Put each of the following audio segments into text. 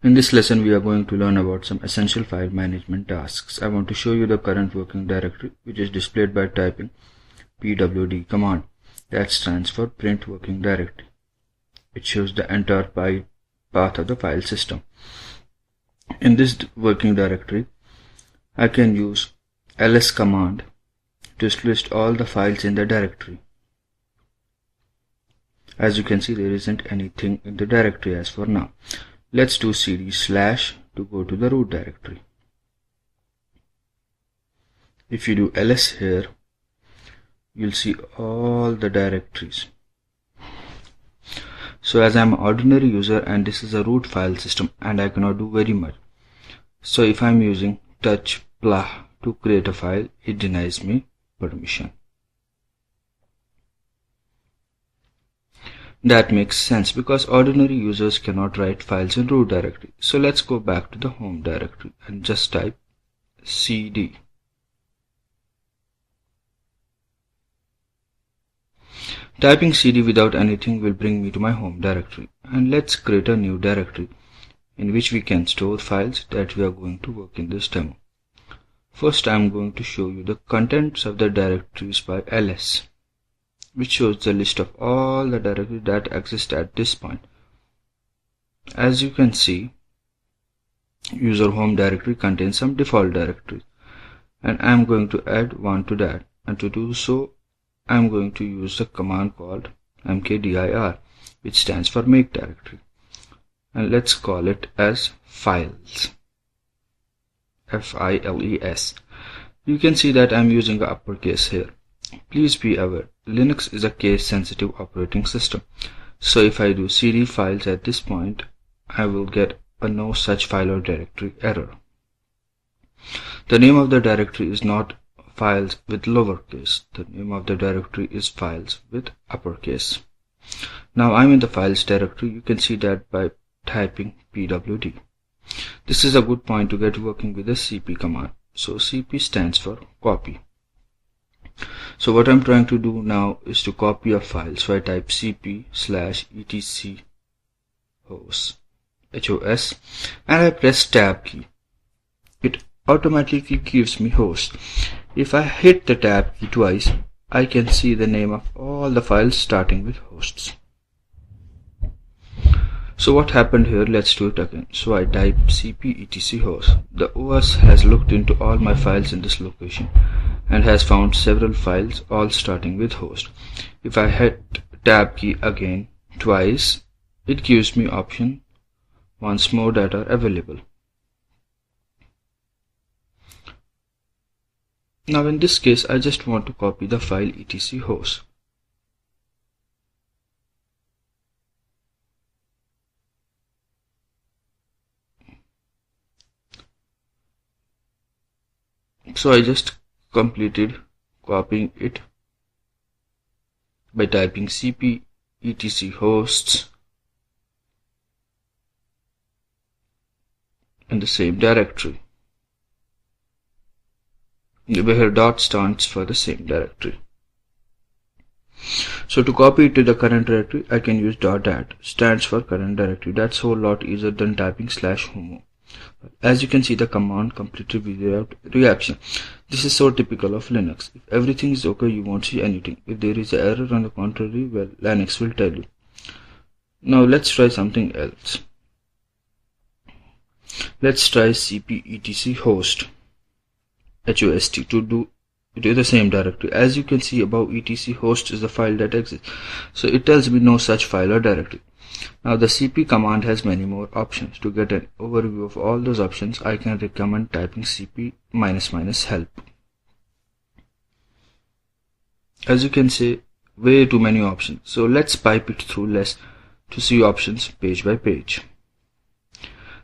In this lesson, we are going to learn about some essential file management tasks. I want to show you the current working directory, which is displayed by typing PWD command. That stands for print working directory. It shows the entire path of the file system. In this working directory, I can use ls command to list all the files in the directory. As you can see, there isn't anything in the directory as for now. Let's do cd/ to go to the root directory. If you do ls here, you'll see all the directories. So as I'm an ordinary user and this is a root file system and I cannot do very much. So if I'm using touch plah to create a file, it denies me permission. That makes sense because ordinary users cannot write files in root directory. So let's go back to the home directory and just type cd. Typing cd without anything will bring me to my home directory, and let's create a new directory in which we can store files that we are going to work in this demo. First, I am going to show you the contents of the directories by ls, which shows the list of all the directories that exist at this point. As you can see, user home directory contains some default directories, and I am going to add one to that, and to do so I am going to use the command called mkdir, which stands for make directory, and let's call it as files, files. You can see that I am using the uppercase here. Please be aware, Linux is a case-sensitive operating system, so if I do cd files at this point, I will get a no such file or directory error. The name of the directory is not files with lowercase. The name of the directory is files with uppercase. Now I'm in the files directory. You can see that by typing pwd. This is a good point to get working with the cp command. So cp stands for copy. So what I'm trying to do now is to copy a file. So I type cp/etc host and I press tab key. It automatically gives me host. If I hit the tab key twice, I can see the name of all the files starting with hosts. So what happened here? Let's do it again. So I type cp/etc host. The OS has looked into all my files in this location and has found several files all starting with host. If I hit tab key again twice, it gives me option once more that are available. Now in this case, I just want to copy the file etc host. So I just completed copying it by typing cp/etc hosts in the same directory, where dot stands for the same directory. So to copy it to the current directory, I can use .dat, stands for current directory. That's a whole lot easier than typing /homo. As you can see, the command completed without reaction. This is so typical of Linux. If everything is okay, you won't see anything. If there is an error on the contrary, well, Linux will tell you. Now let's try something else. Let's try cp/etc host to do the same directory. As you can see above, etc host is the file that exists, so it tells me no such file or directory. Now the cp command has many more options. To get an overview of all those options, I can recommend typing cp --help. As you can see, way too many options, so let's pipe it through less to see options page by page.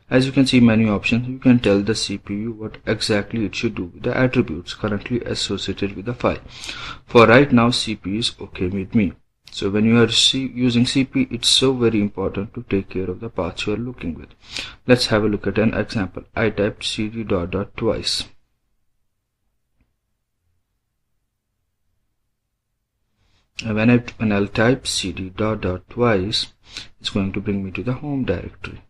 As you can see many options, you can tell the CPU what exactly it should do with the attributes currently associated with the file. For right now, CP is okay with me. So when you are using CP, it's so very important to take care of the paths you are looking with. Let's have a look at an example. I typed cd ... twice. And when I'll type cd ... twice, it's going to bring me to the home directory.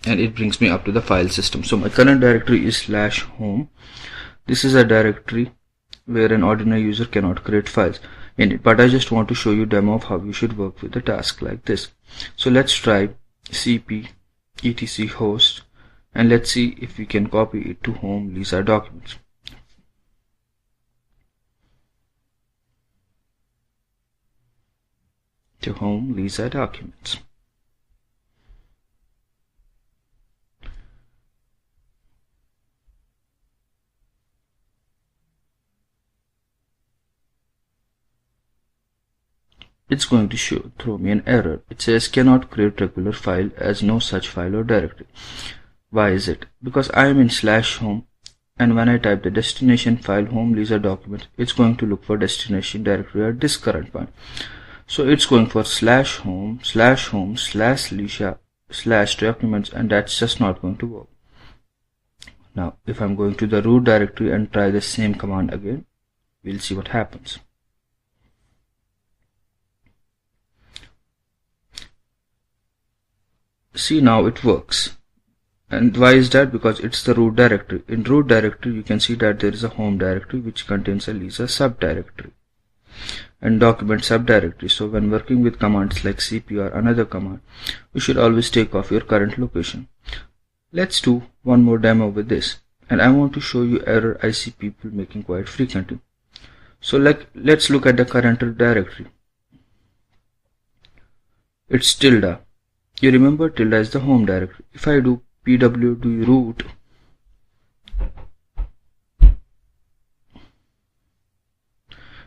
and it brings me up to the file system. So my current directory is /home. This is a directory where an ordinary user cannot create files in it, but I just want to show you a demo of how you should work with a task like this. So let's try cp etc host, and let's see if we can copy it to home Lisa documents. To home Lisa documents. It's going to throw me an error. It says cannot create regular file as no such file or directory. Why is it? Because I am in /home, and when I type the destination file home Lisa documents, it's going to look for destination directory at this current point. So it's going for /home /Lisa /documents, and that's just not going to work. Now if I'm going to the root directory and try the same command again, we'll see what happens. See, now it works. And why is that? Because it's the root directory. In root directory you can see that there is a home directory which contains a Lisa subdirectory and document subdirectory. So when working with commands like cp or another command, you should always take off your current location. Let's do one more demo with this, and I want to show you error I see people making quite frequently. So let's look at the current directory. It's tilde. You remember tilde is the home directory. If I do PWD root,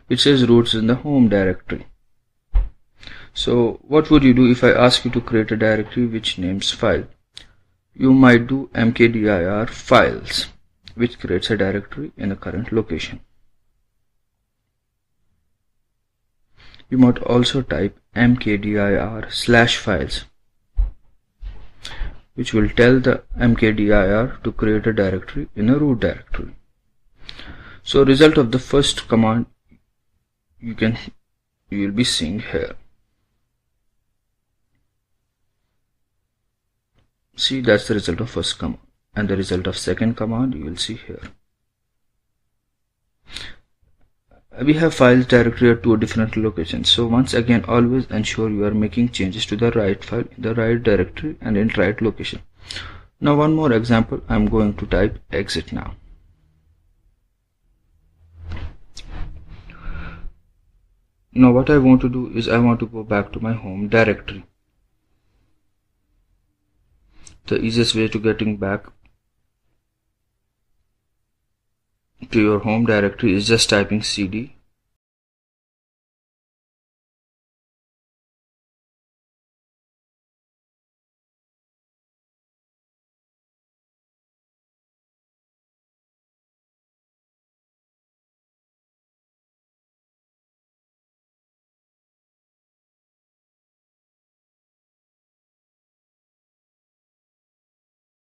it says roots in the home directory. So what would you do if I ask you to create a directory which names file? You might do mkdir files, which creates a directory in a current location. You might also type mkdir /files, which will tell the mkdir to create a directory in a root directory. So result of the first command you will be seeing here. See, that's the result of first command, and the result of second command you will see here. We have files directory at two different locations. So once again, always ensure you are making changes to the right file in the right directory and in right location. Now one more example, I'm going to type exit now. Now what I want to do is I want to go back to my home directory. The easiest way to getting back to your home directory is just typing cd